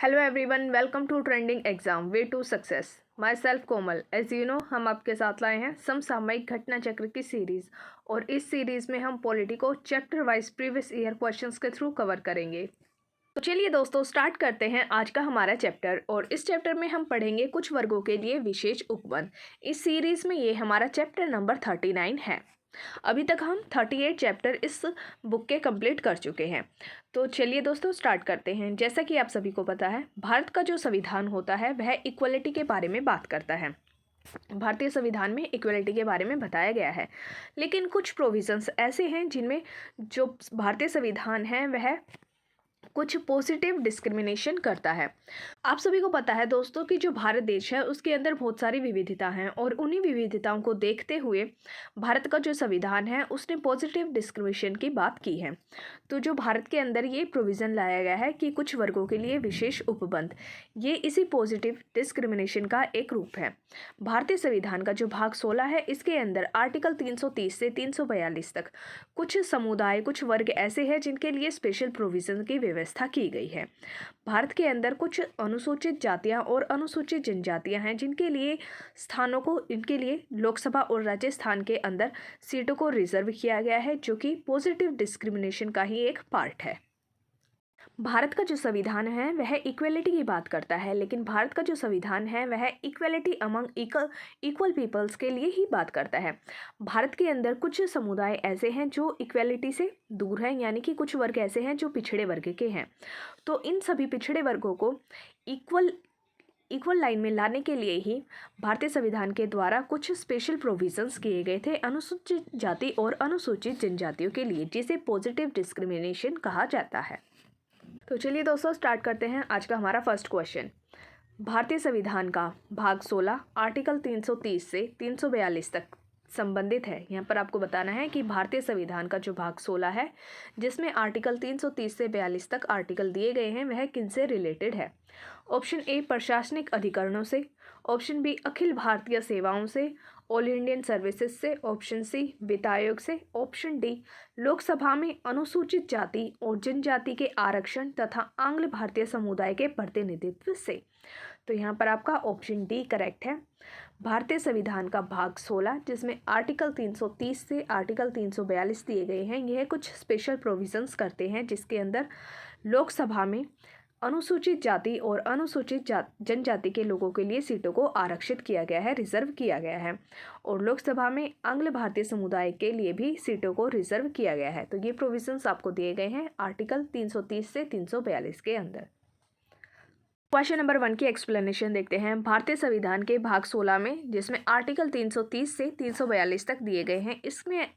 Hello everyone, welcome to trending exam way to success. Myself Komal. As you know, हम आपके साथ लाए हैं समसामयिक घटना चक्र की सीरीज, और इस सीरीज में हम पॉलिटी को chapter wise previous year questions के थ्रू कवर करेंगे। तो चलिए दोस्तों, स्टार्ट करते हैं आज का हमारा चैप्टर। और इस चैप्टर में हम पढ़ेंगे कुछ वर्गों के लिए विशेष उपबंध। इस सीरीज में ये हमारा चैप्टर नंबर 39 है। अभी तक हम 38 चैप्टर इस बुक के कंप्लीट कर चुके हैं। तो चलिए दोस्तों, स्टार्ट करते हैं। जैसा कि आप सभी को पता है, भारत का जो संविधान होता है वह इक्वलिटी के बारे में बात करता है। भारतीय संविधान में इक्वलिटी के बारे में बताया गया है, लेकिन कुछ प्रोविजंस ऐसे हैं जिनमें जो भारतीय संविधान है वह कुछ पॉजिटिव डिस्क्रिमिनेशन करता है। आप सभी को पता है दोस्तों कि जो भारत देश है उसके अंदर बहुत सारी विविधता हैं, और उन्हीं विविधताओं को देखते हुए भारत का जो संविधान है उसने पॉजिटिव डिस्क्रिमिनेशन की बात की है। तो जो भारत के अंदर ये प्रोविज़न लाया गया है कि कुछ वर्गों के लिए विशेष उपबंध, ये इसी पॉजिटिव डिस्क्रिमिनेशन का एक रूप है। भारतीय संविधान का जो भाग 16 है, इसके अंदर आर्टिकल 330 से 342 तक कुछ समुदाय, कुछ वर्ग ऐसे हैं जिनके लिए स्पेशल प्रोविज़न की व्यवस्था की गई है। भारत के अंदर कुछ अनुसूचित जातियां और अनुसूचित जनजातियां हैं जिनके लिए इनके लिए लोकसभा और राजस्थान के अंदर सीटों को रिजर्व किया गया है, जो कि पॉजिटिव डिस्क्रिमिनेशन का ही एक पार्ट है। भारत का जो संविधान है वह इक्वलिटी की बात करता है, लेकिन भारत का जो संविधान है वह इक्वलिटी अमंग इक्वल पीपल्स के लिए ही बात करता है। भारत के अंदर कुछ समुदाय ऐसे हैं जो इक्वलिटी से दूर हैं, यानी कि कुछ वर्ग ऐसे हैं जो पिछड़े वर्ग के हैं। तो इन सभी पिछड़े वर्गों को इक्वल लाइन में लाने के लिए ही भारतीय संविधान के द्वारा कुछ स्पेशल प्रोविजंस किए गए थे अनुसूचित जाति और अनुसूचित जनजातियों के लिए, जिसे पॉजिटिव डिस्क्रिमिनेशन कहा जाता है। तो चलिए दोस्तों, स्टार्ट करते हैं आज का हमारा फर्स्ट क्वेश्चन। भारतीय संविधान का भाग 16 आर्टिकल 330 से 342 तक संबंधित है। यहाँ पर आपको बताना है कि भारतीय संविधान का जो भाग 16 है, जिसमें आर्टिकल 330 से 42 तक आर्टिकल दिए गए हैं, वह किनसे रिलेटेड है। ऑप्शन ए प्रशासनिक अधिकरणों से, ऑप्शन बी अखिल भारतीय सेवाओं से, ऑल इंडियन सर्विसेज से, ऑप्शन सी वित्त आयोग से, ऑप्शन डी लोकसभा में अनुसूचित जाति और जनजाति के आरक्षण तथा आंग्ल भारतीय समुदाय के प्रतिनिधित्व से। तो यहाँ पर आपका ऑप्शन डी करेक्ट है। भारतीय संविधान का भाग 16, जिसमें आर्टिकल 330 से आर्टिकल 342 दिए गए हैं, यह कुछ स्पेशल प्रोविजंस करते हैं, जिसके अंदर लोकसभा में अनुसूचित जाति और अनुसूचित जनजाति के लोगों के लिए सीटों को आरक्षित किया गया है, रिजर्व किया गया है, और लोकसभा में आंग्ल भारतीय समुदाय के लिए भी सीटों को रिजर्व किया गया है। तो ये प्रोविजंस आपको दिए गए हैं आर्टिकल 330 से 342 के अंदर। क्वेश्चन नंबर 1 की एक्सप्लेनेशन देखते हैं। भारतीय संविधान के भाग 16 में, जिसमें आर्टिकल 330 से 342 तक दिए गए हैं,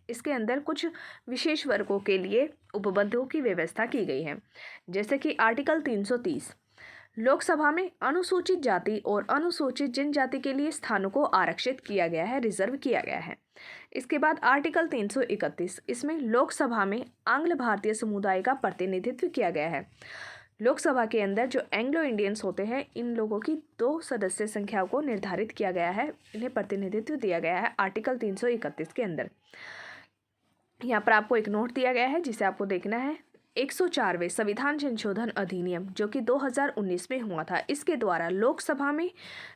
इसके अंदर कुछ विशेष वर्गों के लिए उपबंधों की व्यवस्था की गई है। जैसे कि आर्टिकल 330, लोकसभा में अनुसूचित जाति और अनुसूचित जनजाति के लिए स्थानों को आरक्षित किया गया है, रिजर्व किया गया है। इसके बाद आर्टिकल 331, इसमें लोकसभा में आंग्ल भारतीय समुदाय का प्रतिनिधित्व किया गया है। लोकसभा के अंदर जो एंग्लो इंडियंस होते हैं, इन लोगों की 2 सदस्य संख्या को निर्धारित किया गया है, इन्हें प्रतिनिधित्व दिया गया है आर्टिकल 331 के अंदर। यहाँ पर आपको एक नोट दिया गया है जिसे आपको देखना है। 104वें संविधान संशोधन अधिनियम, जो कि 2019 में हुआ था, इसके द्वारा लोकसभा में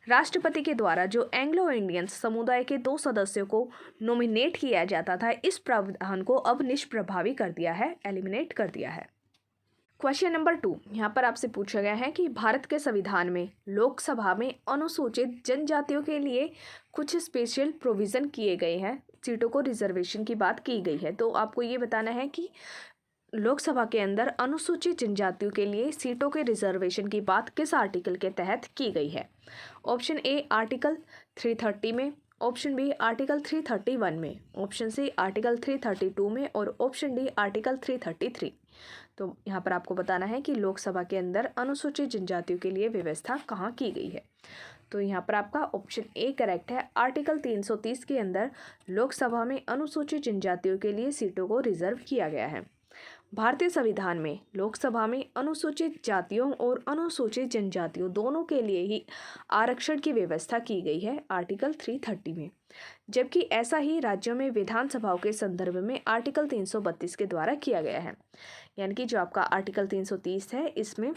राष्ट्रपति के द्वारा जो एंग्लो इंडियंस समुदाय के 2 सदस्यों को नॉमिनेट किया जाता था, इस प्रावधान को अब निष्प्रभावी कर दिया है, एलिमिनेट कर दिया है। क्वेश्चन नंबर 2, यहाँ पर आपसे पूछा गया है कि भारत के संविधान में लोकसभा में अनुसूचित जनजातियों के लिए कुछ स्पेशल प्रोविज़न किए गए हैं, सीटों को रिजर्वेशन की बात की गई है। तो आपको ये बताना है कि लोकसभा के अंदर अनुसूचित जनजातियों के लिए सीटों के रिजर्वेशन की बात किस आर्टिकल के तहत की गई है। ऑप्शन ए आर्टिकल 330 में, ऑप्शन बी आर्टिकल 331 में, ऑप्शन सी आर्टिकल 332 में, और ऑप्शन डी आर्टिकल 333। तो यहाँ पर आपको बताना है कि लोकसभा के अंदर अनुसूचित जनजातियों के लिए व्यवस्था कहाँ की गई है। तो यहाँ पर आपका ऑप्शन ए करेक्ट है। आर्टिकल 330 के अंदर लोकसभा में अनुसूचित जनजातियों के लिए सीटों को रिजर्व किया गया है। भारतीय संविधान में लोकसभा में अनुसूचित जातियों और अनुसूचित जनजातियों दोनों के लिए ही आरक्षण की व्यवस्था की गई है आर्टिकल 330 में, जबकि ऐसा ही राज्यों में विधानसभाओं के संदर्भ में आर्टिकल 332 के द्वारा किया गया है। यानी कि जो आपका आर्टिकल 330 है, इसमें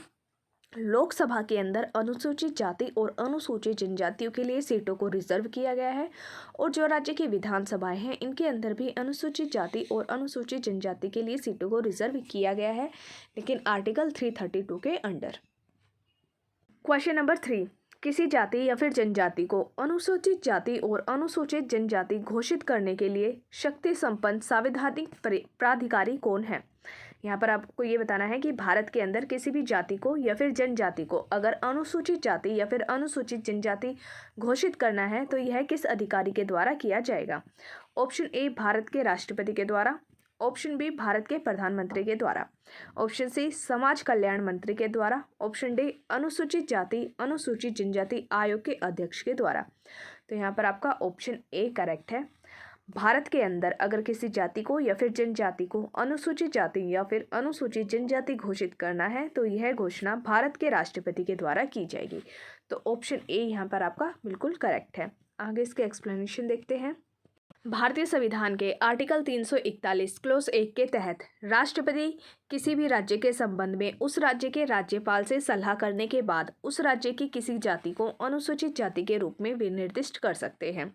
लोकसभा के अंदर अनुसूचित जाति और अनुसूचित जनजातियों के लिए सीटों को रिजर्व किया गया है और जो राज्य की विधानसभाएं हैं इनके अंदर भी अनुसूचित जाति और अनुसूचित जनजाति के लिए सीटों को रिजर्व किया गया है, लेकिन आर्टिकल 332 के अंडर। क्वेश्चन नंबर 3, किसी जाति या फिर जनजाति को अनुसूचित जाति और अनुसूचित जनजाति घोषित करने के लिए शक्ति संपन्न संवैधानिक प्राधिकारी कौन है। यहाँ पर आपको ये बताना है कि भारत के अंदर किसी भी जाति को या फिर जनजाति को अगर अनुसूचित जाति या फिर अनुसूचित जनजाति घोषित करना है तो यह किस अधिकारी के द्वारा किया जाएगा। ऑप्शन ए भारत के राष्ट्रपति के द्वारा, ऑप्शन बी भारत के प्रधानमंत्री के द्वारा, ऑप्शन सी समाज कल्याण मंत्री के द्वारा, ऑप्शन डी अनुसूचित जाति अनुसूचित जनजाति आयोग के अध्यक्ष के द्वारा। तो यहाँ पर आपका ऑप्शन ए करेक्ट है। भारत के अंदर अगर किसी जाति को या फिर जनजाति को अनुसूचित जाति या फिर अनुसूचित जनजाति घोषित करना है तो यह घोषणा भारत के राष्ट्रपति के द्वारा की जाएगी। तो ऑप्शन ए यहाँ पर आपका बिल्कुल करेक्ट है। आगे इसके एक्सप्लेनेशन देखते हैं। भारतीय संविधान के आर्टिकल 341 क्लोज 1 के तहत राष्ट्रपति किसी भी राज्य के संबंध में उस राज्य के राज्यपाल से सलाह करने के बाद उस राज्य की किसी जाति को अनुसूचित जाति के रूप में विनिर्दिष्ट कर सकते हैं।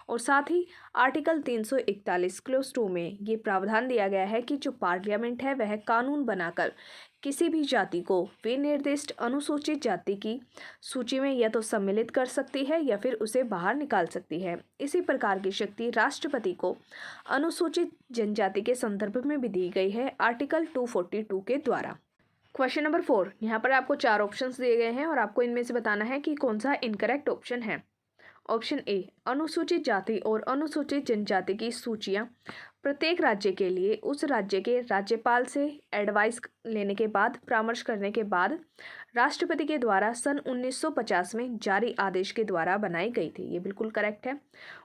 और साथ ही आर्टिकल 341 क्लोज 2 में ये प्रावधान दिया गया है कि जो पार्लियामेंट है वह कानून बनाकर किसी भी जाति को विनिर्दिष्ट अनुसूचित जाति की सूची में या तो सम्मिलित कर सकती है या फिर उसे बाहर निकाल सकती है। इसी प्रकार की शक्ति राष्ट्रपति को अनुसूचित जनजाति के संदर्भ में भी दी गई है आर्टिकल 242 के द्वारा। क्वेश्चन नंबर 4, यहाँ पर आपको 4 ऑप्शंस दिए गए हैं और आपको इनमें से बताना है कि कौन सा इनकरेक्ट ऑप्शन है। ऑप्शन ए, अनुसूचित जाति और अनुसूचित जनजाति की सूचियाँ प्रत्येक राज्य के लिए उस राज्य के राज्यपाल से एडवाइस लेने के बाद परामर्श करने के बाद राष्ट्रपति के द्वारा सन 1950 में जारी आदेश के द्वारा बनाई गई थी। ये बिल्कुल करेक्ट है।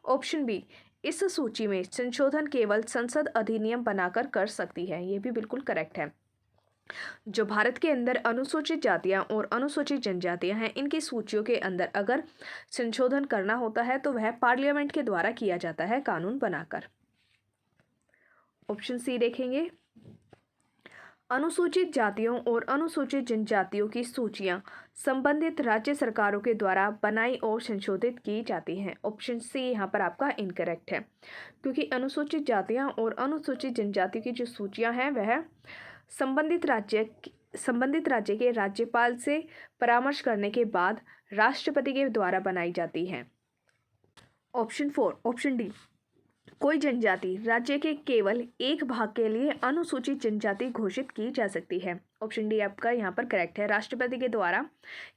ऑप्शन बी, इस सूची में संशोधन केवल संसद अधिनियम बनाकर कर सकती है। ये भी बिल्कुल करेक्ट है। जो भारत के अंदर अनुसूचित जातियां और अनुसूचित जनजातियां हैं इनकी सूचियों के अंदर अगर संशोधन करना होता है तो वह पार्लियामेंट के द्वारा किया जाता है कानून बनाकर। ऑप्शन सी देखेंगे, अनुसूचित जातियों और अनुसूचित जनजातियों की सूचियां संबंधित राज्य सरकारों के द्वारा बनाई और संशोधित की जाती हैं। ऑप्शन सी यहाँ पर आपका इनकरेक्ट है, क्योंकि अनुसूचित जातियां और अनुसूचित जनजाति की जो सूचियां हैं वह संबंधित राज्य के राज्यपाल से परामर्श करने के बाद राष्ट्रपति के द्वारा बनाई जाती हैं। ऑप्शन 4, ऑप्शन डी, कोई जनजाति राज्य के केवल एक भाग के लिए अनुसूचित जनजाति घोषित की जा सकती है। ऑप्शन डी आपका यहाँ पर करेक्ट है। राष्ट्रपति के द्वारा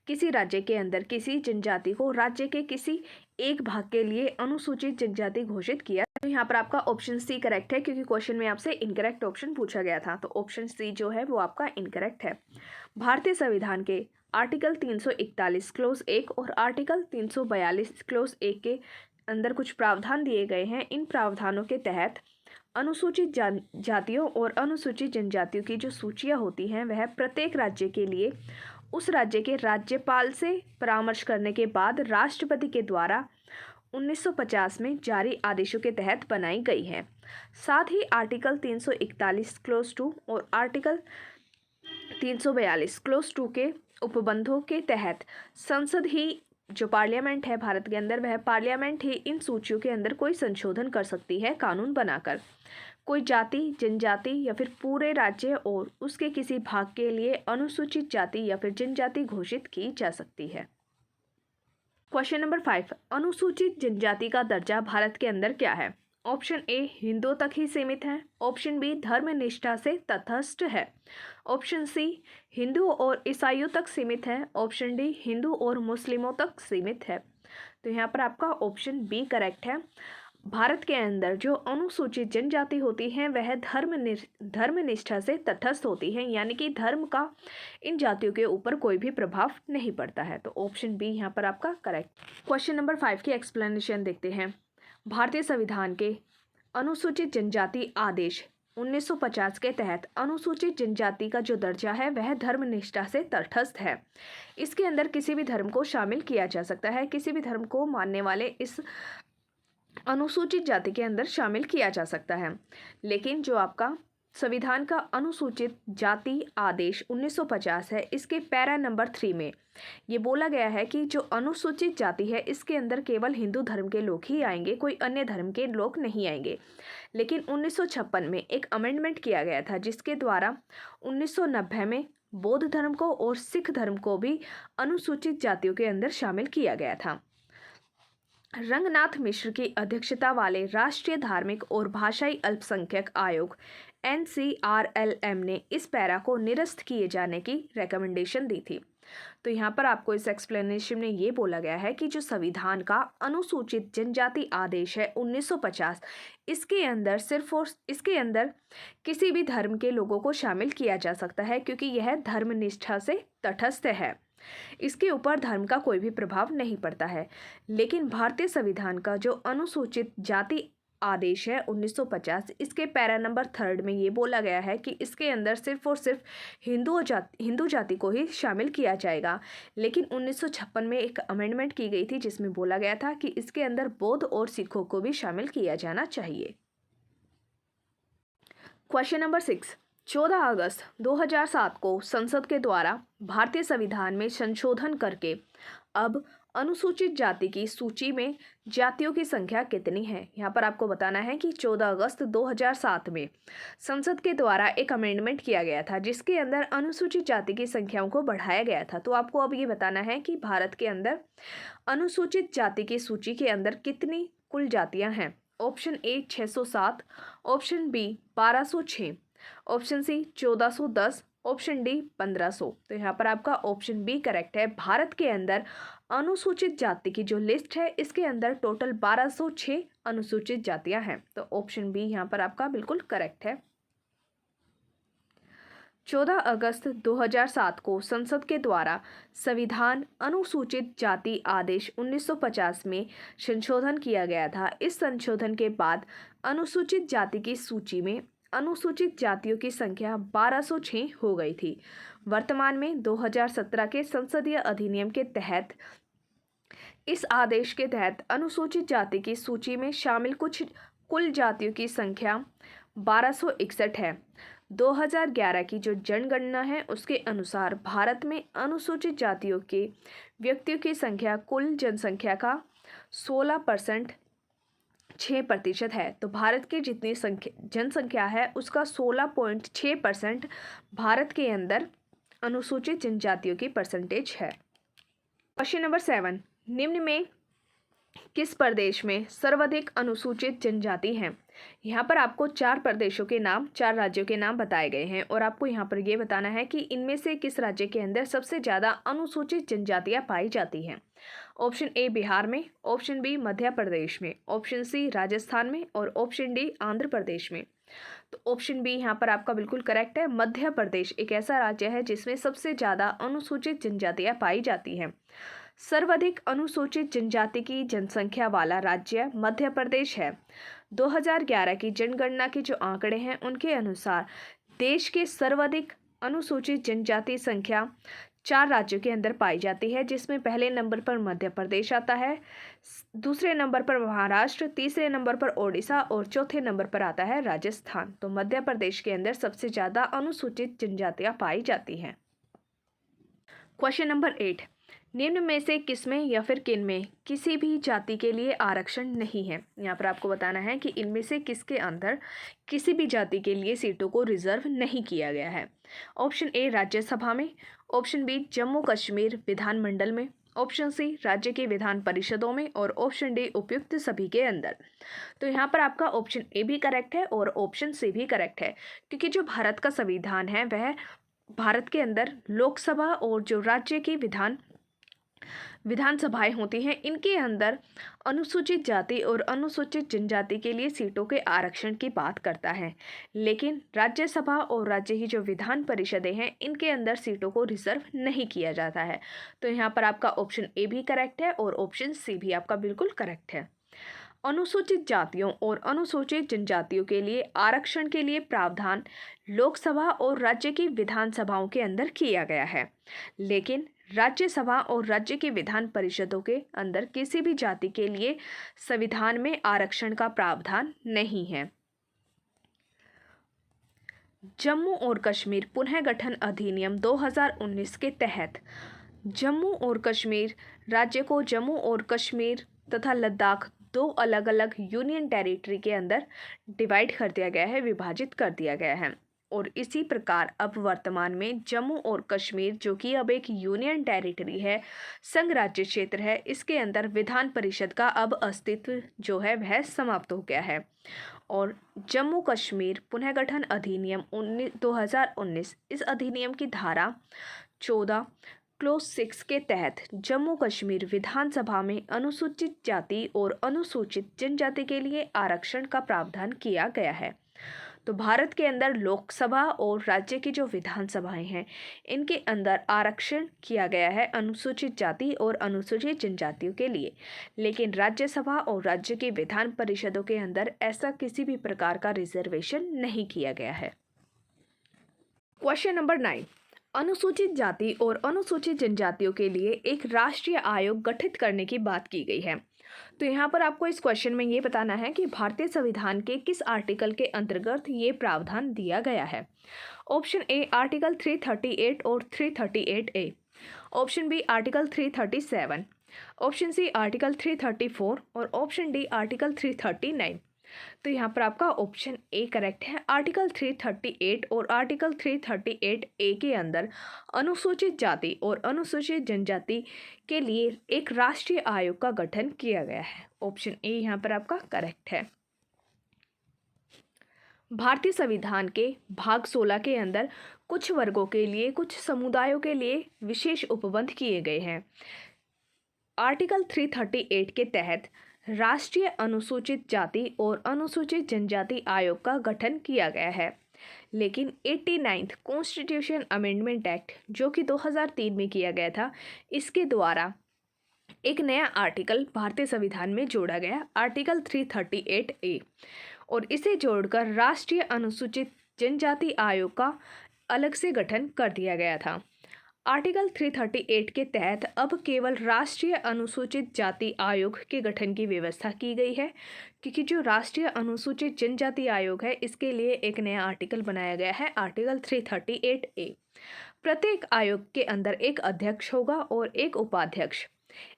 किसी राज्य के अंदर किसी जनजाति को राज्य के किसी एक भाग के लिए अनुसूचित जनजाति घोषित किया। तो यहाँ पर आपका ऑप्शन सी करेक्ट है, क्योंकि क्वेश्चन में आपसे इनकरेक्ट ऑप्शन पूछा गया था। तो ऑप्शन सी जो है वो आपका इनकरेक्ट है। भारतीय संविधान के आर्टिकल 341 क्लोज 1 और आर्टिकल 342 क्लोज 1 के अंदर कुछ प्रावधान दिए गए हैं। इन प्रावधानों के तहत अनुसूचित जातियों और अनुसूचित जनजातियों की जो सूचियां होती हैं वह प्रत्येक राज्य के लिए उस राज्य के राज्यपाल से परामर्श करने के बाद राष्ट्रपति के द्वारा 1950 में जारी आदेशों के तहत बनाई गई है। साथ ही आर्टिकल 341 क्लोज 2 और आर्टिकल 342 क्लोज 2 के उपबंधों के तहत संसद ही जो पार्लियामेंट है भारत के अंदर वह पार्लियामेंट ही इन सूचियों के अंदर कोई संशोधन कर सकती है कानून बनाकर। कोई जाति जनजाति या फिर पूरे राज्य और उसके किसी भाग के लिए अनुसूचित जाति या फिर जनजाति घोषित की जा सकती है। क्वेश्चन नंबर 5, अनुसूचित जनजाति का दर्जा भारत के अंदर क्या है। ऑप्शन ए, हिंदुओं तक ही सीमित है। ऑप्शन बी, धर्म निष्ठा से तटस्थ है। ऑप्शन सी, हिंदुओं और ईसाइयों तक सीमित है। ऑप्शन डी, हिंदू और मुस्लिमों तक सीमित है। तो यहाँ पर आपका ऑप्शन बी करेक्ट है। भारत के अंदर जो अनुसूचित जनजाति होती है वह धर्म निष्ठा से तटस्थ होती है, यानी कि धर्म का इन जातियों के ऊपर कोई भी प्रभाव नहीं पड़ता है। तो ऑप्शन बी यहाँ पर आपका करेक्ट। क्वेश्चन नंबर 5 की एक्सप्लेनेशन देखते हैं। भारतीय संविधान के अनुसूचित जनजाति आदेश 1950 के तहत अनुसूचित जनजाति का जो दर्जा है वह धर्म निष्ठा से तटस्थ है। इसके अंदर किसी भी धर्म को शामिल किया जा सकता है, किसी भी धर्म को मानने वाले इस अनुसूचित जाति के अंदर शामिल किया जा सकता है। लेकिन जो आपका संविधान का अनुसूचित जाति आदेश 1950 है, इसके पैरा नंबर 3 में ये बोला गया है कि जो अनुसूचित जाति है इसके अंदर केवल हिंदू धर्म के लोग ही आएंगे, कोई अन्य धर्म के लोग नहीं आएंगे। लेकिन 1956 में एक अमेंडमेंट किया गया था जिसके द्वारा 1990 में बौद्ध धर्म को और सिख धर्म को भी अनुसूचित जातियों के अंदर शामिल किया गया था। रंगनाथ मिश्र की अध्यक्षता वाले राष्ट्रीय धार्मिक और भाषाई अल्पसंख्यक आयोग NCRLM ने इस पैरा को निरस्त किए जाने की रिकमेंडेशन दी थी। तो यहाँ पर आपको इस एक्सप्लेनेशन में ये बोला गया है कि जो संविधान का अनुसूचित जनजाति आदेश है 1950, इसके अंदर सिर्फ और इसके अंदर किसी भी धर्म के लोगों को शामिल किया जा सकता है क्योंकि यह धर्मनिष्ठा से तटस्थ है, इसके ऊपर धर्म का कोई भी प्रभाव नहीं पड़ता है। लेकिन भारतीय संविधान का जो अनुसूचित जाति आदेश है 1950, इसके पैरा नंबर 3 में ये बोला गया है कि इसके अंदर सिर्फ और सिर्फ हिंदू जाति को ही शामिल किया जाएगा। लेकिन 1956 में एक अमेंडमेंट की गई थी जिसमें बोला गया था कि इसके अंदर बौद्ध और सिखों को भी शामिल किया जाना चाहिए। क्वेश्चन नंबर 6, 14 अगस्त 2007 को संसद के द्वारा भारतीय संविधान में संशोधन करके अब अनुसूचित जाति की सूची में जातियों की संख्या कितनी है। यहाँ पर आपको बताना है कि 14 अगस्त 2007 में संसद के द्वारा एक अमेंडमेंट किया गया था जिसके अंदर अनुसूचित जाति की संख्याओं को बढ़ाया गया था। तो आपको अब ये बताना है कि भारत के अंदर अनुसूचित जाति की सूची के अंदर कितनी कुल जातियाँ हैं। Option A 607, option B 1206, option C 1410, option D 1500। तो यहाँ पर आपका ऑप्शन बी करेक्ट है। भारत के अंदर अनुसूचित जाति की जो लिस्ट है इसके अंदर टोटल 1206 अनुसूचित जातियां हैं। तो ऑप्शन बी यहाँ पर आपका बिल्कुल करेक्ट है। 14 अगस्त 2007 को संसद के द्वारा संविधान अनुसूचित जाति आदेश 1950 में संशोधन किया गया था। इस संशोधन के बाद अनुसूचित जाति की सूची में अनुसूचित जातियों की संख्या 1206 हो गई थी। वर्तमान में 2017 के संसदीय अधिनियम के तहत इस आदेश के तहत अनुसूचित जाति की सूची में शामिल कुल जातियों की संख्या 1261 है। 2011 की जो जनगणना है उसके अनुसार भारत में अनुसूचित जातियों के व्यक्तियों की संख्या कुल जनसंख्या का 6% है। तो भारत की जितनी जनसंख्या है उसका 16.6% भारत के अंदर अनुसूचित जनजातियों की परसेंटेज है। क्वेश्चन नंबर 7, निम्न में किस प्रदेश में सर्वाधिक अनुसूचित जनजाति हैं। यहाँ पर आपको 4 प्रदेशों के नाम, 4 राज्यों के नाम बताए गए हैं और आपको यहाँ पर ये बताना है कि इनमें से किस राज्य के अंदर सबसे ज़्यादा अनुसूचित जनजातियाँ पाई जाती हैं। ऑप्शन ए बिहार में, ऑप्शन बी मध्य प्रदेश में, ऑप्शन सी राजस्थान में और ऑप्शन डी आंध्र प्रदेश में। तो ऑप्शन बी यहाँ पर आपका बिल्कुल करेक्ट है। मध्य प्रदेश एक ऐसा राज्य है जिसमें सबसे ज़्यादा अनुसूचित जनजातियाँ पाई जाती हैं। सर्वाधिक अनुसूचित जनजाति की जनसंख्या वाला राज्य मध्य प्रदेश है। 2011 की जनगणना के जो आंकड़े हैं उनके अनुसार देश के सर्वाधिक अनुसूचित जनजाति संख्या 4 राज्यों के अंदर पाई जाती है, जिसमें पहले नंबर पर मध्य प्रदेश आता है, दूसरे नंबर पर महाराष्ट्र, तीसरे नंबर पर ओडिशा और चौथे नंबर पर आता है राजस्थान। तो मध्य प्रदेश के अंदर सबसे ज़्यादा अनुसूचित जनजातियाँ पाई जाती हैं। क्वेश्चन नंबर 8, निम्न में से किसमें या फिर किन में किसी भी जाति के लिए आरक्षण नहीं है। यहाँ पर आपको बताना है कि इनमें से किसके अंदर किसी भी जाति के लिए सीटों को रिजर्व नहीं किया गया है। ऑप्शन ए राज्यसभा में, ऑप्शन बी जम्मू कश्मीर विधानमंडल में, ऑप्शन सी राज्य के विधान परिषदों में और ऑप्शन डी उपयुक्त सभी के अंदर। तो यहाँ पर आपका ऑप्शन ए भी करेक्ट है और ऑप्शन सी भी करेक्ट है, क्योंकि जो भारत का संविधान है वह भारत के अंदर लोकसभा और जो राज्य की विधानसभाएं होती हैं इनके अंदर अनुसूचित जाति और अनुसूचित जनजाति के लिए सीटों के आरक्षण की बात करता है। लेकिन राज्यसभा और राज्य की जो विधान परिषदें हैं इनके अंदर सीटों को रिजर्व नहीं किया जाता है। तो यहाँ पर आपका ऑप्शन ए भी करेक्ट है और ऑप्शन सी भी आपका बिल्कुल करेक्ट है। अनुसूचित जातियों और अनुसूचित जनजातियों के लिए आरक्षण के लिए प्रावधान लोकसभा और राज्य की विधानसभाओं के अंदर किया गया है, लेकिन राज्यसभा और राज्य की विधान परिषदों के अंदर किसी भी जाति के लिए संविधान में आरक्षण का प्रावधान नहीं है। जम्मू और कश्मीर पुनः गठन अधिनियम 2019 के तहत जम्मू और कश्मीर राज्य को जम्मू और कश्मीर तथा लद्दाख दो अलग अलग यूनियन टेरिटरी के अंदर डिवाइड कर दिया गया है, विभाजित कर दिया गया है। और इसी प्रकार अब वर्तमान में जम्मू और कश्मीर, जो कि अब एक यूनियन टेरिटरी है, संघ राज्य क्षेत्र है, इसके अंदर विधान परिषद का अब अस्तित्व जो है वह समाप्त हो गया है। और जम्मू कश्मीर पुनः गठन अधिनियम 2019, इस अधिनियम की धारा 14 क्लोज 6 के तहत जम्मू कश्मीर विधानसभा में अनुसूचित जाति और अनुसूचित जनजाति के लिए आरक्षण का प्रावधान किया गया है। तो भारत के अंदर लोकसभा और राज्य की जो विधानसभाएं हैं, इनके अंदर आरक्षण किया गया है अनुसूचित जाति और अनुसूचित जनजातियों के लिए, लेकिन राज्यसभा और राज्य की विधान परिषदों के अंदर ऐसा किसी भी प्रकार का रिजर्वेशन नहीं किया गया है। क्वेश्चन नंबर 9, अनुसूचित जाति और अनुसूचित जनजातियों के लिए एक राष्ट्रीय आयोग गठित करने की बात की गई है। तो यहाँ पर आपको इस क्वेश्चन में ये बताना है कि भारतीय संविधान के किस आर्टिकल के अंतर्गत ये प्रावधान दिया गया है। ऑप्शन ए आर्टिकल 338 और 338 A, option B article 337, option C article 334 और ऑप्शन डी आर्टिकल 339। तो यहाँ पर आपका ऑप्शन ए करेक्ट है। आर्टिकल 338 और आर्टिकल 338 ए के अंदर अनुसूचित जाति और अनुसूचित जनजाति के लिए एक राष्ट्रीय आयोग का गठन किया गया है। ऑप्शन ए यहाँ पर आपका करेक्ट है। भारतीय संविधान के भाग 16 के अंदर कुछ वर्गों के लिए, कुछ समुदायों के लिए विशेष उपबंध किए गए हैं। आर्टिकल 338 के तहत राष्ट्रीय अनुसूचित जाति और अनुसूचित जनजाति आयोग का गठन किया गया है, लेकिन 89th कॉन्स्टिट्यूशन अमेंडमेंट एक्ट, जो कि 2003 में किया गया था, इसके द्वारा एक नया आर्टिकल भारतीय संविधान में जोड़ा गया, आर्टिकल 338 ए, और इसे जोड़कर राष्ट्रीय अनुसूचित जनजाति आयोग का अलग से गठन कर दिया गया था। आर्टिकल 338 के तहत अब केवल राष्ट्रीय अनुसूचित जाति आयोग के गठन की व्यवस्था की गई है, क्योंकि जो राष्ट्रीय अनुसूचित जनजाति आयोग है, इसके लिए एक नया आर्टिकल बनाया गया है, आर्टिकल 338 ए। प्रत्येक आयोग के अंदर एक अध्यक्ष होगा और एक उपाध्यक्ष,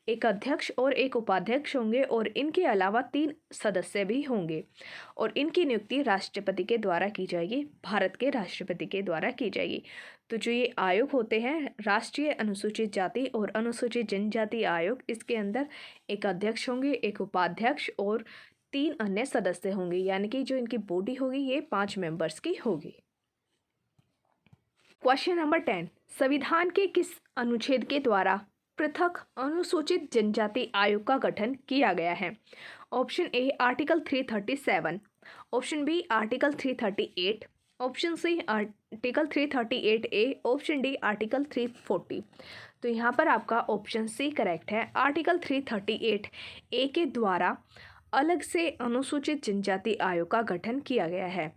एक अध्यक्ष और एक उपाध्यक्ष होंगे, और इनके अलावा 3 सदस्य भी होंगे, और इनकी नियुक्ति राष्ट्रपति के द्वारा की जाएगी, भारत के राष्ट्रपति के द्वारा की जाएगी। तो जो ये आयोग होते हैं, राष्ट्रीय अनुसूचित जाति और अनुसूचित जनजाति आयोग, इसके अंदर एक अध्यक्ष होंगे, एक उपाध्यक्ष और 3 अन्य सदस्य होंगे, यानी कि जो इनकी बॉडी होगी ये 5 मेंबर्स की होगी। क्वेश्चन नंबर 10, संविधान के किस अनुच्छेद के द्वारा पृथक अनुसूचित जनजाति आयोग का गठन किया गया है। Option A article 337, option B article 338, option C article 338 A, option D article 340। तो यहाँ पर आपका ऑप्शन सी करेक्ट है। आर्टिकल 338 ए के द्वारा अलग से अनुसूचित जनजाति आयोग का गठन किया गया है,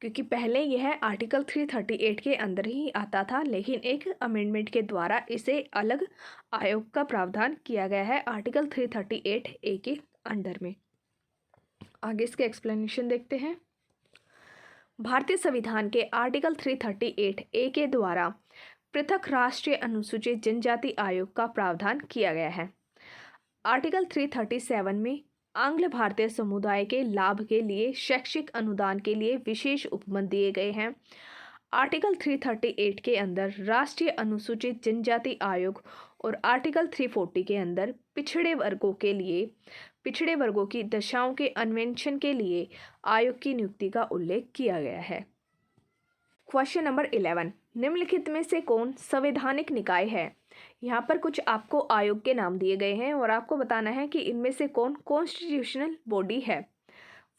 क्योंकि पहले यह आर्टिकल 338 के अंदर ही आता था, लेकिन एक अमेंडमेंट के द्वारा इसे अलग आयोग का प्रावधान किया गया है आर्टिकल 338 ए के अंडर में। आगे इसके एक्सप्लेनेशन देखते हैं। भारतीय संविधान के आर्टिकल 338 ए के द्वारा पृथक राष्ट्रीय अनुसूचित जनजाति आयोग का प्रावधान किया गया है। आर्टिकल 337 में आंग्ल भारतीय समुदाय के लाभ के लिए शैक्षिक अनुदान के लिए विशेष उपबंध दिए गए हैं। आर्टिकल 338 के अंदर राष्ट्रीय अनुसूचित जनजाति आयोग और आर्टिकल 340 के अंदर पिछड़े वर्गों की दशाओं के अन्वेषण के लिए आयोग की नियुक्ति का उल्लेख किया गया है। क्वेश्चन नंबर 11, निम्नलिखित में से कौन संवैधानिक निकाय है। यहाँ पर कुछ आपको आयोग के नाम दिए गए हैं और आपको बताना है कि इनमें से कौन कॉन्स्टिट्यूशनल बॉडी है।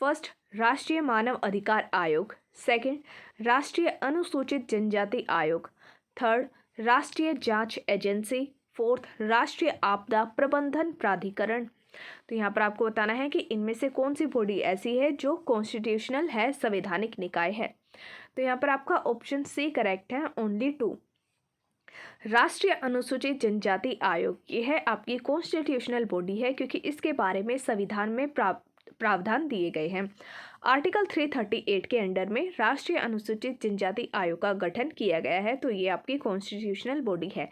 फर्स्ट, राष्ट्रीय मानव अधिकार आयोग। सेकंड, राष्ट्रीय अनुसूचित जनजाति आयोग। थर्ड, राष्ट्रीय जांच एजेंसी। फोर्थ, राष्ट्रीय आपदा प्रबंधन प्राधिकरण। तो यहाँ पर आपको बताना है कि इनमें से कौन सी बॉडी ऐसी है जो कॉन्स्टिट्यूशनल है, संवैधानिक निकाय है। तो यहाँ पर आपका ऑप्शन सी करेक्ट है, ओनली 2। राष्ट्रीय अनुसूचित जनजाति आयोग, यह आपकी कॉन्स्टिट्यूशनल बॉडी है, क्योंकि इसके बारे में संविधान में प्रावधान दिए गए हैं। आर्टिकल 338 के अंडर में राष्ट्रीय अनुसूचित जनजाति आयोग का गठन किया गया है, तो ये आपकी कॉन्स्टिट्यूशनल बॉडी है।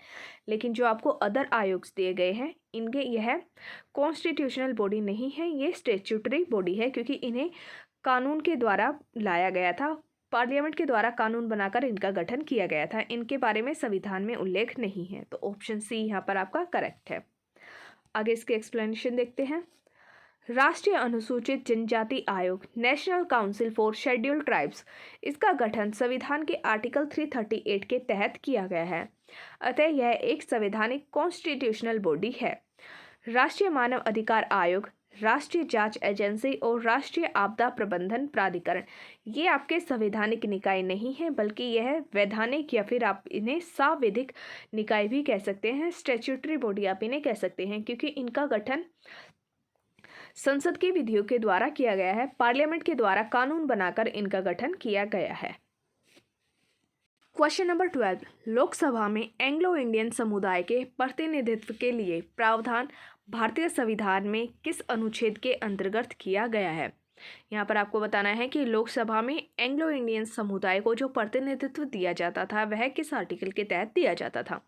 लेकिन जो आपको अदर आयोग दिए गए हैं इनके यह कॉन्स्टिट्यूशनल बॉडी नहीं है, ये स्टैट्यूटरी बॉडी है, क्योंकि इन्हें कानून के द्वारा लाया गया था, पार्लियामेंट के द्वारा कानून बनाकर इनका गठन किया गया था। इनके बारे में संविधान में उल्लेख नहीं है, तो ऑप्शन सी यहाँ पर आपका करेक्ट है। आगे इसके एक्सप्लेनेशन देखते हैं। राष्ट्रीय अनुसूचित जनजाति आयोग, national council for scheduled tribes, इसका गठन संविधान के आर्टिकल 338 के तहत किया गया है, अतः यह एक संवैधानिक कॉन्स्टिट्यूशनल बॉडी है। राष्ट्रीय मानव अधिकार आयोग, राष्ट्रीय जांच एजेंसी और राष्ट्रीय आपदा प्रबंधन प्राधिकरण, ये आपके संवैधानिक निकाय नहीं है, बल्कि यह वैधानिक या फिर आप इन्हें सांविधिक निकाय भी कह सकते हैं, स्टैट्यूटरी बॉडी आप इन्हें कह सकते हैं, क्योंकि इनका गठन संसद की विधियों के द्वारा किया गया है, पार्लियामेंट के द्वारा कानून बनाकर इनका गठन किया गया है। क्वेश्चन नंबर 12, लोकसभा में एंग्लो इंडियन समुदाय के प्रतिनिधित्व के लिए प्रावधान भारतीय संविधान में किस अनुच्छेद के अंतर्गत किया गया है? यहाँ पर आपको बताना है कि लोकसभा में एंग्लो इंडियन समुदाय को जो प्रतिनिधित्व दिया जाता था वह किस आर्टिकल के तहत दिया जाता था।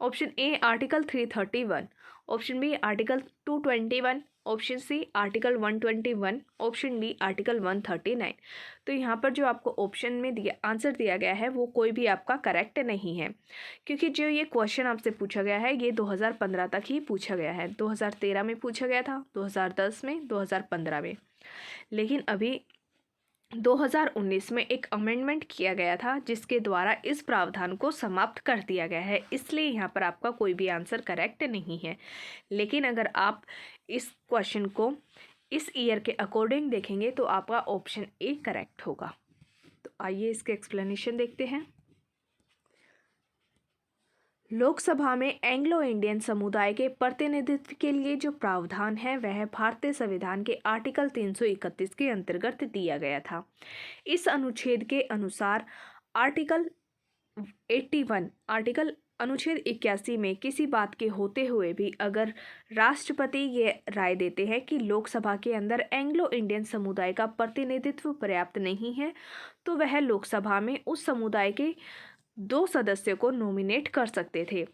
Option A article 331, option B article 221, option C article 121, option D article 139। तो यहाँ पर जो आपको ऑप्शन में आंसर दिया गया है वो कोई भी आपका करेक्ट नहीं है, क्योंकि जो ये क्वेश्चन आपसे पूछा गया है ये 2015 तक ही पूछा गया है। 2013 में पूछा गया था, 2010 में, 2015 में, लेकिन अभी 2019 में एक अमेंडमेंट किया गया था जिसके द्वारा इस प्रावधान को समाप्त कर दिया गया है, इसलिए यहाँ पर आपका कोई भी आंसर करेक्ट नहीं है। लेकिन अगर आप इस क्वेश्चन को इस ईयर के अकॉर्डिंग देखेंगे तो आपका ऑप्शन ए करेक्ट होगा। तो आइए इसके एक्सप्लेनेशन देखते हैं। लोकसभा में एंग्लो इंडियन समुदाय के प्रतिनिधित्व के लिए जो प्रावधान है वह भारतीय संविधान के आर्टिकल 331 के अंतर्गत दिया गया था। इस अनुच्छेद के अनुसार आर्टिकल 81, अनुच्छेद 81 में किसी बात के होते हुए भी अगर राष्ट्रपति ये राय देते हैं कि लोकसभा के अंदर एंग्लो इंडियन समुदाय का प्रतिनिधित्व पर्याप्त नहीं है, तो वह लोकसभा में उस समुदाय के 2 सदस्यों को नॉमिनेट कर सकते थे।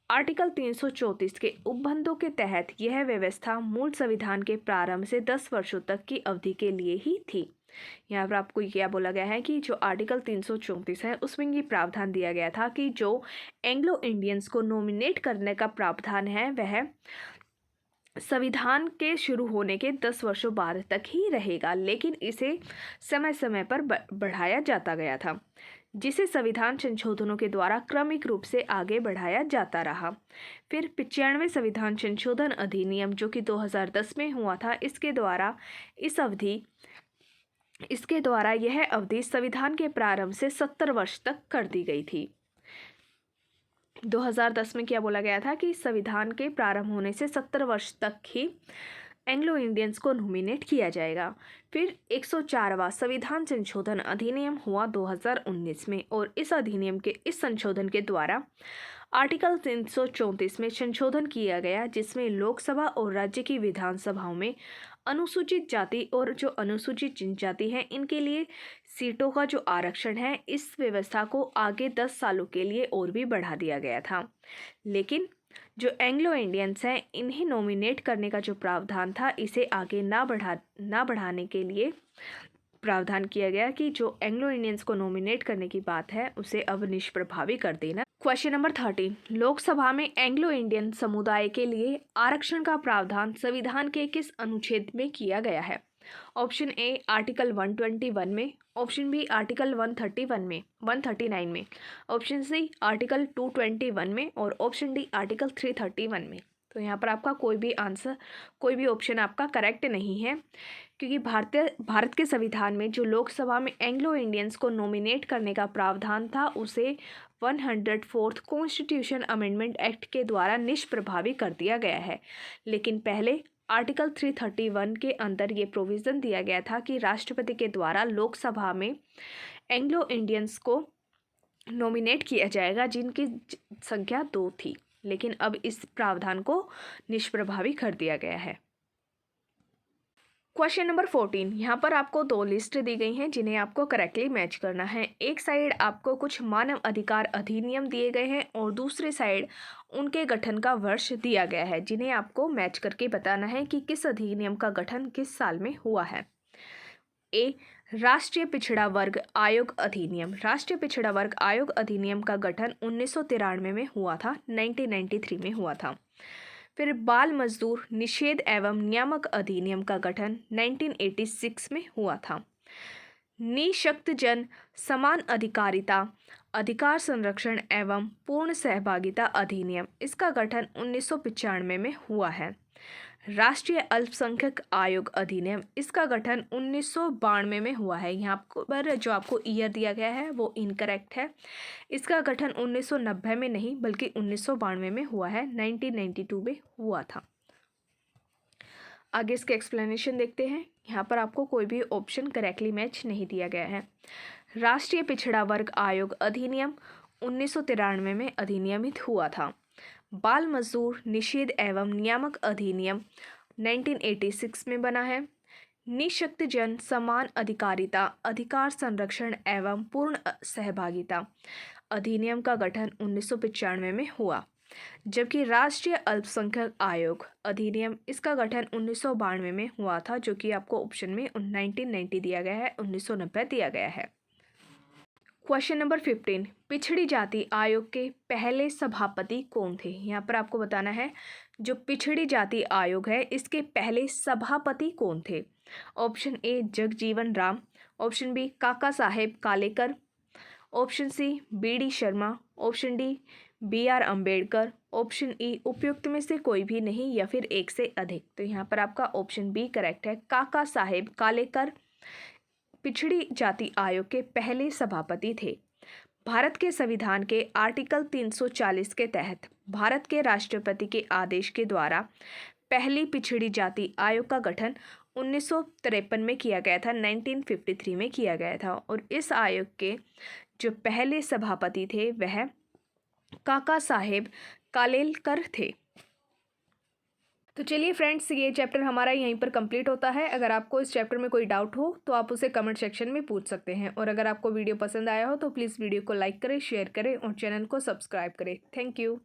आर्टिकल 334 के उपबंधों के तहत यह व्यवस्था मूल संविधान के प्रारंभ से 10 वर्षों तक की अवधि के लिए ही थी। यहाँ पर आपको क्या बोला गया है कि जो आर्टिकल 334 है उसमें ये प्रावधान दिया गया था कि जो एंग्लो इंडियंस को नॉमिनेट करने का प्रावधान है वह संविधान के शुरू होने के 10 वर्षों बाद तक ही रहेगा, लेकिन इसे समय समय पर बढ़ाया जाता गया था, जिसे संविधान संशोधनों के द्वारा क्रमिक रूप से आगे बढ़ाया जाता रहा। फिर 95वें संविधान संशोधन अधिनियम जो कि 2010 में हुआ था, इसके द्वारा यह अवधि संविधान के प्रारंभ से 70 वर्ष तक कर दी गई थी। 2010 में क्या बोला गया था कि संविधान के प्रारंभ होने से 70 वर्ष तक ही एंग्लो इंडियंस को नॉमिनेट किया जाएगा। फिर 104वां संविधान संशोधन अधिनियम हुआ 2019 में, और इस अधिनियम के इस संशोधन के द्वारा आर्टिकल 334 में संशोधन किया गया, जिसमें लोकसभा और राज्य की विधानसभाओं में अनुसूचित जाति और जो अनुसूचित जनजाति है इनके लिए सीटों का जो आरक्षण है इस व्यवस्था को आगे 10 सालों के लिए और भी बढ़ा दिया गया था। लेकिन जो एंग्लो इंडियंस हैं इन्हें नॉमिनेट करने का जो प्रावधान था इसे आगे ना बढ़ाने के लिए प्रावधान किया गया कि जो एंग्लो इंडियंस को नॉमिनेट करने की बात है उसे अब निष्प्रभावी कर देना। क्वेश्चन नंबर 13, लोकसभा में एंग्लो इंडियन समुदाय के लिए आरक्षण का प्रावधान संविधान के किस अनुच्छेद में किया गया है? ऑप्शन ए आर्टिकल 121 में, ऑप्शन बी आर्टिकल 139 में, ऑप्शन सी आर्टिकल 221 में और ऑप्शन डी आर्टिकल 331 में। तो यहाँ पर आपका कोई भी ऑप्शन आपका करेक्ट नहीं है, क्योंकि भारत के संविधान में जो लोकसभा में एंग्लो इंडियंस को नॉमिनेट करने का प्रावधान था उसे 104th कॉन्स्टिट्यूशन अमेंडमेंट एक्ट के द्वारा निष्प्रभावी कर दिया गया है। लेकिन पहले आर्टिकल 331 के अंदर ये प्रोविज़न दिया गया था कि राष्ट्रपति के द्वारा लोकसभा में एंग्लो इंडियंस को नॉमिनेट किया जाएगा जिनकी संख्या 2 थी, लेकिन अब इस प्रावधान को निष्प्रभावी कर दिया गया है। क्वेश्चन नंबर 14, यहाँ पर आपको 2 लिस्ट दी गई हैं जिन्हें आपको करेक्टली मैच करना है। एक साइड आपको कुछ मानव अधिकार अधिनियम दिए गए हैं और दूसरी साइड उनके गठन का वर्ष दिया गया है, जिन्हें आपको मैच करके बताना है कि किस अधिनियम का गठन किस साल में हुआ है। ए, राष्ट्रीय पिछड़ा वर्ग आयोग अधिनियम। राष्ट्रीय पिछड़ा वर्ग आयोग अधिनियम का गठन 1993 में हुआ था, 1993 में हुआ था। फिर बाल मजदूर निषेध एवं नियामक अधिनियम का गठन 1986 में हुआ था। निःशक्त जन समान अधिकारिता अधिकार संरक्षण एवं पूर्ण सहभागिता अधिनियम, इसका गठन 1995 में हुआ है। राष्ट्रीय अल्पसंख्यक आयोग अधिनियम, इसका गठन 1992 में हुआ है। यहाँ पर जो आपको ईयर दिया गया है वो इनकरेक्ट है। इसका गठन 1990 में नहीं बल्कि 1992 में हुआ है, 1992 में हुआ था। आगे इसके एक्सप्लेनेशन देखते हैं। यहाँ पर आपको कोई भी ऑप्शन करेक्टली मैच नहीं दिया गया है। राष्ट्रीय पिछड़ा वर्ग आयोग अधिनियम 1993 में अधिनियमित हुआ था। बाल मजदूर निषेध एवं नियामक अधिनियम 1986 में बना है। निःशक्त जन समान अधिकारिता अधिकार संरक्षण एवं पूर्ण सहभागिता अधिनियम का गठन 1995 में हुआ, जबकि राष्ट्रीय अल्पसंख्यक आयोग अधिनियम, इसका गठन 1992 में हुआ था, जो कि आपको ऑप्शन में 1990 दिया गया है, 1990 दिया गया है। क्वेश्चन नंबर 15, पिछड़ी जाति आयोग के पहले सभापति कौन थे? यहाँ पर आपको बताना है जो पिछड़ी जाति आयोग है इसके पहले सभापति कौन थे। Option A Jagjivan Ram, option B Kaka Saheb Kalelkar, option C B D Sharma, option D B R Ambedkar, option E उपयुक्त में से कोई भी नहीं या फिर एक से अधिक। तो यहाँ पर आपका ऑप्शन बी करेक्ट है, काका साहेब कालेकर पिछड़ी जाति आयोग के पहले सभापति थे। भारत के संविधान के आर्टिकल 340 के तहत भारत के राष्ट्रपति के आदेश के द्वारा पहली पिछड़ी जाति आयोग का गठन 1953 में किया गया था, 1953 में किया गया था। और इस आयोग के जो पहले सभापति थे वह काका साहेब कालेलकर थे। तो चलिए फ्रेंड्स, ये चैप्टर हमारा यहीं पर कंप्लीट होता है। अगर आपको इस चैप्टर में कोई डाउट हो तो आप उसे कमेंट सेक्शन में पूछ सकते हैं। और अगर आपको वीडियो पसंद आया हो तो प्लीज़ वीडियो को लाइक करें, शेयर करें और चैनल को सब्सक्राइब करें। Thank you.